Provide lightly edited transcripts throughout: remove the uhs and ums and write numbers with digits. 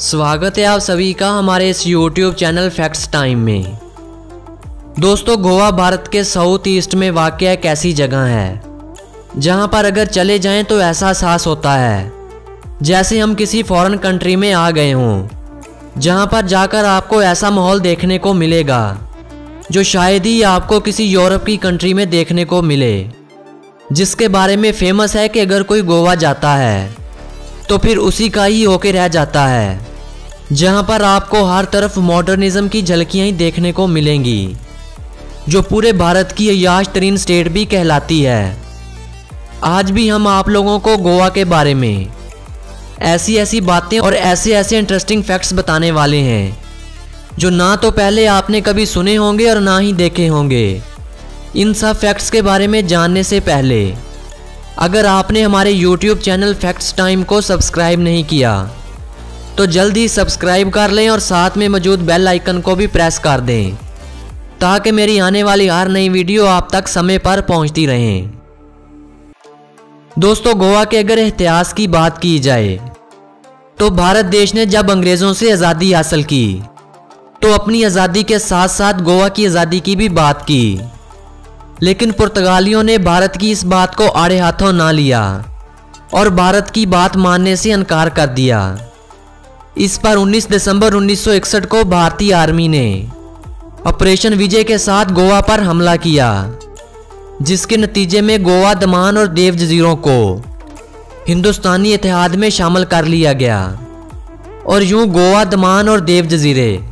स्वागत है आप सभी का हमारे इस YouTube चैनल फैक्ट्स टाइम में। दोस्तों, गोवा भारत के साउथ ईस्ट में वाक़या एक ऐसी जगह है जहां पर अगर चले जाएं तो ऐसा एहसास होता है जैसे हम किसी फॉरेन कंट्री में आ गए हों, जहां पर जाकर आपको ऐसा माहौल देखने को मिलेगा जो शायद ही आपको किसी यूरोप की कंट्री में देखने को मिले, जिसके बारे में फेमस है कि अगर कोई गोवा जाता है तो फिर उसी का ही होके रह जाता है, जहां पर आपको हर तरफ मॉडर्निज्म की झलकियां ही देखने को मिलेंगी, जो पूरे भारत की अय्याश तरीन स्टेट भी कहलाती है। आज भी हम आप लोगों को गोवा के बारे में ऐसी ऐसी बातें और ऐसे ऐसे इंटरेस्टिंग फैक्ट्स बताने वाले हैं जो ना तो पहले आपने कभी सुने होंगे और ना ही देखे होंगे। इन सब फैक्ट्स के बारे में जानने से पहले अगर आपने हमारे YouTube चैनल फैक्ट्स टाइम को सब्सक्राइब नहीं किया तो जल्दी सब्सक्राइब कर लें और साथ में मौजूद बेल आइकन को भी प्रेस कर दें ताकि मेरी आने वाली हर नई वीडियो आप तक समय पर पहुंचती रहे। दोस्तों, गोवा के अगर इतिहास की बात की जाए तो भारत देश ने जब अंग्रेज़ों से आज़ादी हासिल की तो अपनी आज़ादी के साथ साथ गोवा की आज़ादी की भी बात की, लेकिन पुर्तगालियों ने भारत की इस बात को आड़े हाथों ना लिया और भारत की बात मानने से इनकार कर दिया। इस पर 19 दिसंबर 1961 को भारतीय आर्मी ने ऑपरेशन विजय के साथ गोवा पर हमला किया, जिसके नतीजे में गोवा, दमन और दीव जजीरों को हिंदुस्तानी इतिहाद में शामिल कर लिया गया और यूं गोवा, दमन और दीव जजीरे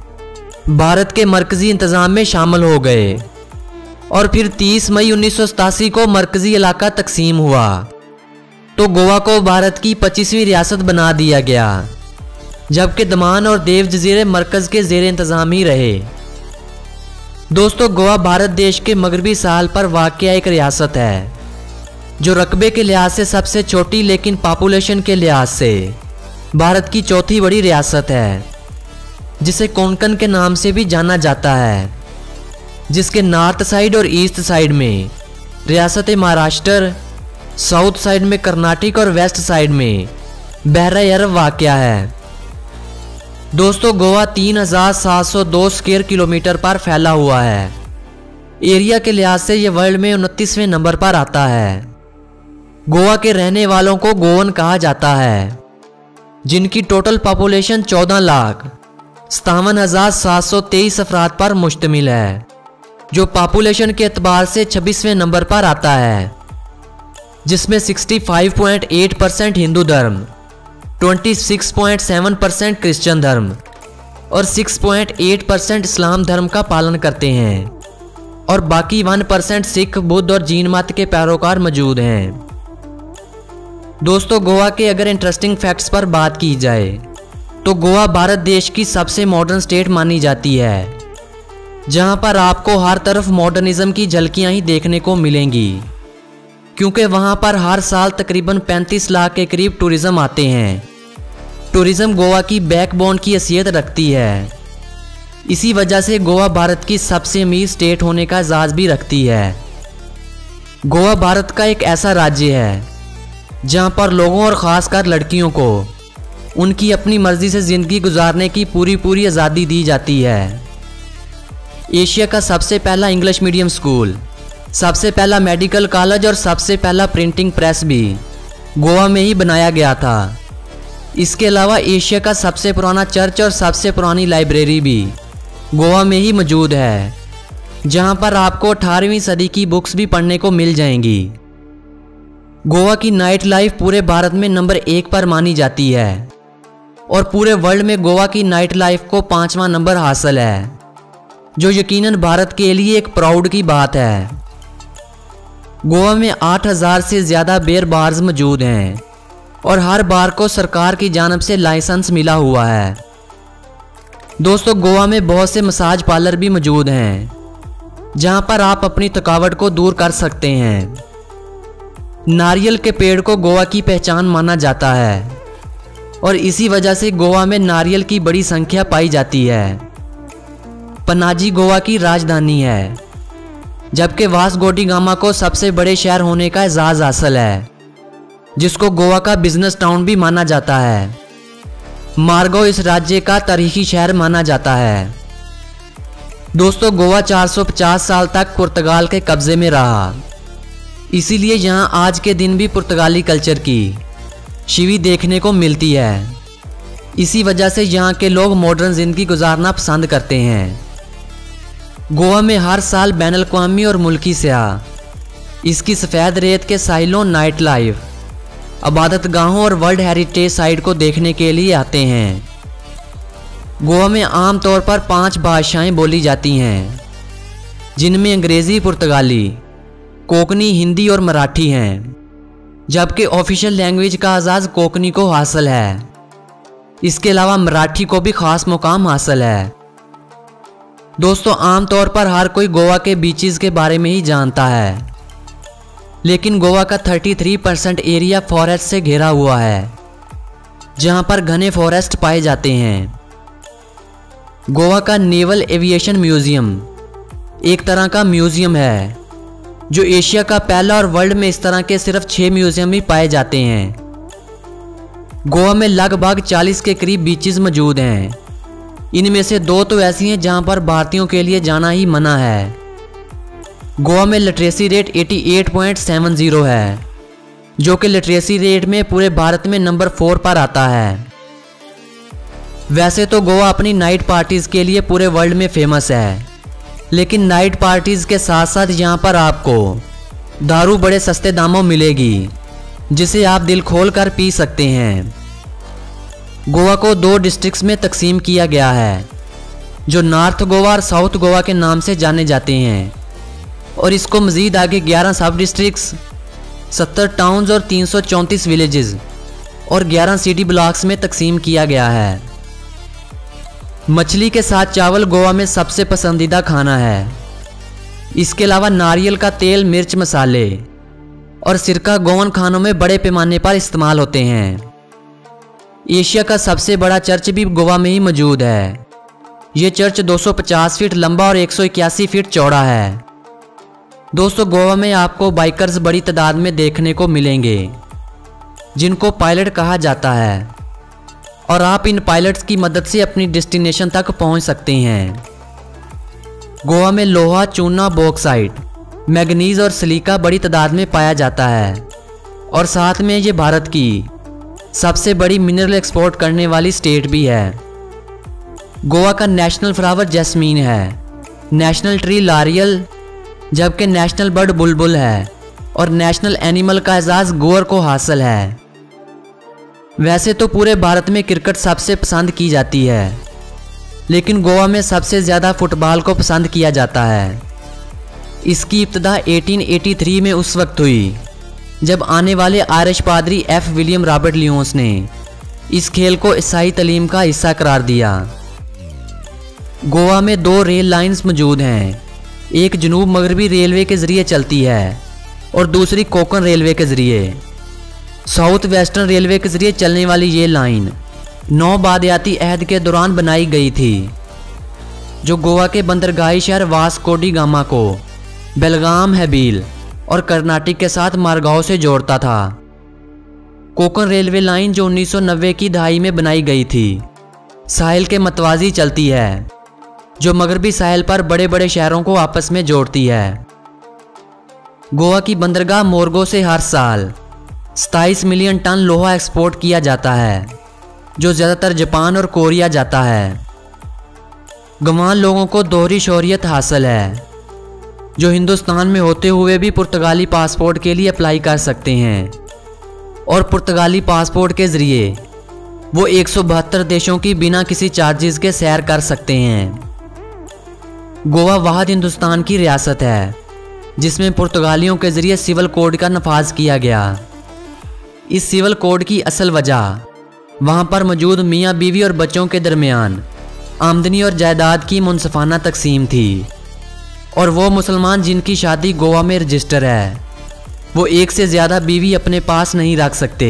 भारत के मरकजी इंतजाम में शामिल हो गए और फिर 30 मई 1987 को मरकजी इलाका तकसीम हुआ तो गोवा को भारत की 25वीं रियासत बना दिया गया, जबकि दमन और दीव जजीरे मरकज के जेर इंतजाम ही रहे। दोस्तों, गोवा भारत देश के मगरबी साहल पर वाक़या एक रियासत है जो रकबे के लिहाज से सबसे छोटी लेकिन पॉपुलेशन के लिहाज से भारत की चौथी बड़ी रियासत है, जिसे कोंकण के नाम से भी जाना जाता है, जिसके नॉर्थ साइड और ईस्ट साइड में रियासत महाराष्ट्र, साउथ साइड में कर्नाटक और वेस्ट साइड में बहरा अरब वाक़या है। दोस्तों, गोवा 3702 स्क्वायर किलोमीटर पर फैला हुआ है। एरिया के लिहाज से यह वर्ल्ड में 29वें नंबर पर आता है। गोवा के रहने वालों को गोवन कहा जाता है, जिनकी टोटल पॉपुलेशन 14,57,723 अफराद पर मुश्तमिल है, जो पॉपुलेशन के एतबार से 26वें नंबर पर आता है, जिसमें 65.8% हिंदू धर्म, 26.7% क्रिश्चियन धर्म और 6.8% इस्लाम धर्म का पालन करते हैं और बाकी 1% सिख, बुद्ध और जैन मत के पैरोकार मौजूद हैं। दोस्तों, गोवा के अगर इंटरेस्टिंग फैक्ट्स पर बात की जाए तो गोवा भारत देश की सबसे मॉडर्न स्टेट मानी जाती है, जहां पर आपको हर तरफ मॉडर्निज्म की झलकियां ही देखने को मिलेंगी, क्योंकि वहां पर हर साल तकरीबन 35 लाख के करीब टूरिज्म आते हैं। टूरिज्म गोवा की बैकबोन की हैसियत रखती है। इसी वजह से गोवा भारत की सबसे अमीर स्टेट होने का एजाज भी रखती है। गोवा भारत का एक ऐसा राज्य है जहां पर लोगों और ख़ासकर लड़कियों को उनकी अपनी मर्जी से ज़िंदगी गुजारने की पूरी आज़ादी दी जाती है। एशिया का सबसे पहला इंग्लिश मीडियम स्कूल, सबसे पहला मेडिकल कॉलेज और सबसे पहला प्रिंटिंग प्रेस भी गोवा में ही बनाया गया था। इसके अलावा एशिया का सबसे पुराना चर्च और सबसे पुरानी लाइब्रेरी भी गोवा में ही मौजूद है, जहां पर आपको 18वीं सदी की बुक्स भी पढ़ने को मिल जाएंगी। गोवा की नाइट लाइफ पूरे भारत में नंबर 1 पर मानी जाती है और पूरे वर्ल्ड में गोवा की नाइट लाइफ को 5वां नंबर हासिल है, जो यकीनन भारत के लिए एक प्राउड की बात है। गोवा में 8000 से ज़्यादा बियर बार्स मौजूद हैं और हर बार को सरकार की जानिब से लाइसेंस मिला हुआ है। दोस्तों, गोवा में बहुत से मसाज पार्लर भी मौजूद हैं, जहां पर आप अपनी थकावट को दूर कर सकते हैं। नारियल के पेड़ को गोवा की पहचान माना जाता है और इसी वजह से गोवा में नारियल की बड़ी संख्या पाई जाती है। पनाजी गोवा की राजधानी है, जबकि वास्को डी गामा को सबसे बड़े शहर होने का एजाज़ हासिल है, जिसको गोवा का बिजनेस टाउन भी माना जाता है। मार्गो इस राज्य का तारीखी शहर माना जाता है। दोस्तों, गोवा 450 साल तक पुर्तगाल के कब्जे में रहा, इसीलिए यहाँ आज के दिन भी पुर्तगाली कल्चर की शिवी देखने को मिलती है। इसी वजह से यहाँ के लोग मॉडर्न जिंदगी गुजारना पसंद करते हैं। गोवा में हर साल बैनुल-अक़वामी और मुल्की सयाह इसकी सफ़ेद रेत के साहिलों, नाइट लाइफ, इबादत गाहों और वर्ल्ड हेरिटेज साइट को देखने के लिए आते हैं। गोवा में आम तौर पर 5 भाषाएं बोली जाती हैं, जिनमें अंग्रेज़ी, पुर्तगाली, कोंकणी, हिंदी और मराठी हैं, जबकि ऑफिशियल लैंग्वेज का एजाज़ कोंकणी को हासिल है। इसके अलावा मराठी को भी ख़ास मुकाम हासिल है। दोस्तों, आमतौर पर हर कोई गोवा के बीचेस के बारे में ही जानता है, लेकिन गोवा का 33% एरिया फॉरेस्ट से घिरा हुआ है, जहां पर घने फॉरेस्ट पाए जाते हैं। गोवा का नेवल एविएशन म्यूजियम एक तरह का म्यूजियम है, जो एशिया का पहला और वर्ल्ड में इस तरह के सिर्फ 6 म्यूजियम ही पाए जाते हैं। गोवा में लगभग 40 के करीब बीचेस मौजूद हैं। इनमें से 2 तो ऐसी हैं जहां पर भारतीयों के लिए जाना ही मना है। गोवा में लिटरेसी रेट 88.70 है, जो कि लिटरेसी रेट में पूरे भारत में नंबर 4 पर आता है। वैसे तो गोवा अपनी नाइट पार्टीज़ के लिए पूरे वर्ल्ड में फेमस है, लेकिन नाइट पार्टीज़ के साथ साथ यहाँ पर आपको दारू बड़े सस्ते दामों मिलेगी, जिसे आप दिल खोल कर पी सकते हैं। गोवा को 2 डिस्ट्रिक्ट्स में तकसीम किया गया है, जो नॉर्थ गोवा और साउथ गोवा के नाम से जाने जाते हैं, और इसको मज़ीद आगे 11 सब डिस्ट्रिक्ट्स, 70 टाउन्स और 334 विलेजेस और 11 सिटी ब्लॉक्स में तकसीम किया गया है। मछली के साथ चावल गोवा में सबसे पसंदीदा खाना है। इसके अलावा नारियल का तेल, मिर्च मसाले और सिरका गोवन खानों में बड़े पैमाने पर इस्तेमाल होते हैं। एशिया का सबसे बड़ा चर्च भी गोवा में ही मौजूद है। ये चर्च 250 फीट लंबा और 181 फीट चौड़ा है। दोस्तों, गोवा में आपको बाइकर्स बड़ी तादाद में देखने को मिलेंगे, जिनको पायलट कहा जाता है, और आप इन पायलट्स की मदद से अपनी डेस्टिनेशन तक पहुंच सकते हैं। गोवा में लोहा, चूना, बॉक्साइट, मैग्नीज और सिलिका बड़ी तादाद में पाया जाता है, और साथ में ये भारत की सबसे बड़ी मिनरल एक्सपोर्ट करने वाली स्टेट भी है। गोवा का नेशनल फ्लावर जैस्मीन है, नेशनल ट्री लारियल, जबकि नेशनल बर्ड बुलबुल है, और नेशनल एनिमल का एजाज़ गोर को हासिल है। वैसे तो पूरे भारत में क्रिकेट सबसे पसंद की जाती है, लेकिन गोवा में सबसे ज़्यादा फुटबॉल को पसंद किया जाता है। इसकी इब्तिदा 1883 में उस वक्त हुई जब आने वाले आयरिश पादरी एफ विलियम रॉबर्ट लियोन्स ने इस खेल को ईसाई तालीम का हिस्सा करार दिया। गोवा में 2 रेल लाइंस मौजूद हैं, एक जनूब मगरबी रेलवे के ज़रिए चलती है और दूसरी कोंकण रेलवे के ज़रिए। साउथ वेस्टर्न रेलवे के ज़रिए चलने वाली ये लाइन 9 बादियाती अहद के दौरान बनाई गई थी, जो गोवा के बंदरगाही शहर वास्को डी गामा को बेलगाम, हैबिल और कर्नाटक के साथ मारगांव से जोड़ता था। कोंकण रेलवे लाइन, जो 1990 की दहाई में बनाई गई थी, साहिल के मतवाजी चलती है, जो मगरबी साहिल पर बड़े बड़े शहरों को आपस में जोड़ती है। गोवा की बंदरगाह मोरगो से हर साल 27 मिलियन टन लोहा एक्सपोर्ट किया जाता है, जो ज़्यादातर जापान और कोरिया जाता है। गवान लोगों को दोहरी शौहरियत हासिल है, जो हिंदुस्तान में होते हुए भी पुर्तगाली पासपोर्ट के लिए अप्लाई कर सकते हैं, और पुर्तगाली पासपोर्ट के ज़रिए वो 172 देशों की बिना किसी चार्जेस के सैर कर सकते हैं। गोवा वाहिद हिंदुस्तान की रियासत है जिसमें पुर्तगालियों के ज़रिए सिविल कोड का नफाज किया गया। इस सिविल कोड की असल वजह वहाँ पर मौजूद मियाँ बीवी और बच्चों के दरमियान आमदनी और जायदाद की मुनसफाना तकसीम थी, और वो मुसलमान जिनकी शादी गोवा में रजिस्टर है, वो एक से ज़्यादा बीवी अपने पास नहीं रख सकते।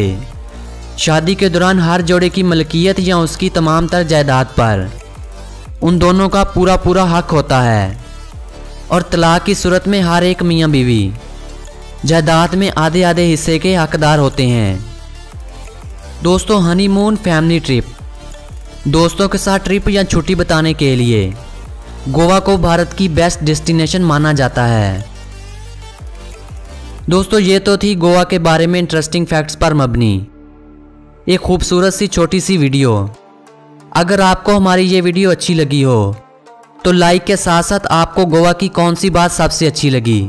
शादी के दौरान हर जोड़े की मलकियत या उसकी तमाम तर जायदाद पर उन दोनों का पूरा पूरा हक होता है, और तलाक की सूरत में हर एक मियाँ बीवी जायदाद में आधे आधे हिस्से के हकदार होते हैं। दोस्तों, हनीमून, फैमिली ट्रिप दोस्तों के साथ ट्रिप या छुट्टी बताने के लिए गोवा को भारत की बेस्ट डेस्टिनेशन माना जाता है। दोस्तों ये तो थी गोवा के बारे में इंटरेस्टिंग फैक्ट्स पर मबनी एक खूबसूरत सी छोटी सी वीडियो। अगर आपको हमारी ये वीडियो अच्छी लगी हो तो लाइक के साथ साथ आपको गोवा की कौन सी बात सबसे अच्छी लगी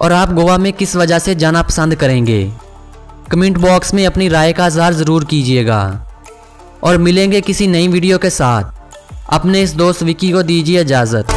और आप गोवा में किस वजह से जाना पसंद करेंगे, कमेंट बॉक्स में अपनी राय का इज़हार ज़रूर कीजिएगा। और मिलेंगे किसी नई वीडियो के साथ। अपने इस दोस्त विकी को दीजिए इजाज़त।